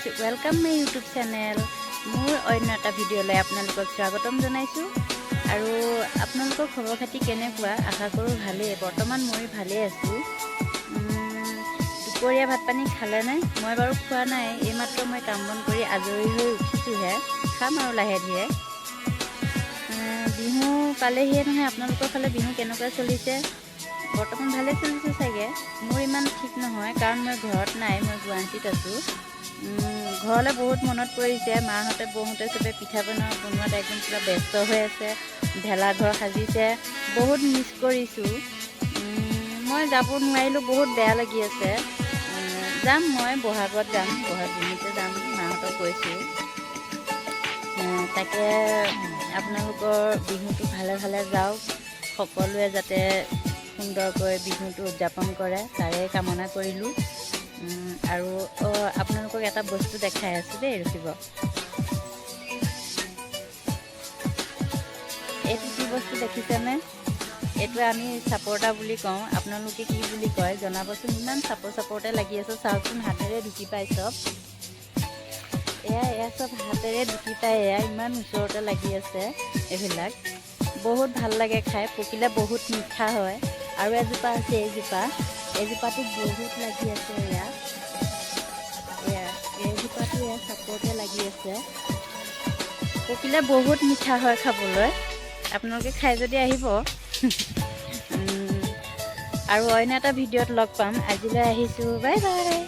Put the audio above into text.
Guys, welcome my YouTube channel. মোৰ অন্য এটা ভিডিঅ'লৈ আপোনালোকক স্বাগতম জনাইছোঁ। আৰু আপোনালোকৰ খবৰ খাতি কেনেকুৱা? আশা কৰোঁ ভালেই। বৰ্তমান মই ভালেই আছোঁ। দুপৰীয়া ভাত পানী খালেনে? মই বাৰু খোৱা নাই। এইমাত্ৰ মই কাম বন কৰি আজৰি হৈ উঠিছোঁহে। খাম আৰু লাহে ধীৰে। বিহু পালেহিয়ে নহয়। আপোনালোকৰ ফালে বিহু কেনেকুৱা চলিছে? বৰ্তমান ভালে চলিছে চাগে। মোৰ ইমান ঠিক নহয়, কাৰণ মই ঘৰত নাই, মই গুৱাহাটীত আছোঁ। ঘৰলৈ বহুত মনত পৰিছে। মাহঁতে বৌহঁতে চবে পিঠা বনোৱাত একদম পূৰা ব্যস্ত হৈ আছে। ভেলাঘৰ সাজিছে। বহুত মিছ কৰিছোঁ। মই যাব নোৱাৰিলোঁ, বহুত বেয়া লাগি আছে। যাম, মই বহাগত যাম, বহাগ বিহুতে যাম, মাহঁতক কৈছোঁ। তাকে আপোনালোকৰ বিহুটো ভালে ভালে যাওক। সকলোৱে যাতে সুন্দৰকৈ বিহুটো উদযাপন কৰে, তাৰে কামনা কৰিলোঁ। আৰু আপোনালোকক এটা বস্তু দেখাই আছোঁ দেই, ৰখিব। এইটো কি বস্তু দেখিছেনে? এইটো আমি চাপৰটা বুলি কওঁ। আপোনালোকে কি বুলি কয় জনাবচোন। ইমান চাপৰতে লাগি আছে। চাওকচোন, হাতেৰে ঢুকি পাই চব। এয়া চব হাতেৰে ঢুকি পাই। এয়া ইমান ওচৰতে লাগি আছে। এইবিলাক বহুত ভাল লাগে খাই। পকিলে বহুত মিঠা হয়। আৰু এজোপা আছে, এইজোপাটো বহুত লাগি আছে। এইজোপাটো চাপৰতে লাগি আছে। পকিলে বহুত মিঠা হয় খাবলৈ। আপোনালোকে খাই যদি আহিব। আৰু অন্য এটা ভিডিঅ'ত লগ পাম। আজিলৈ আহিছোঁ, বাই বাই।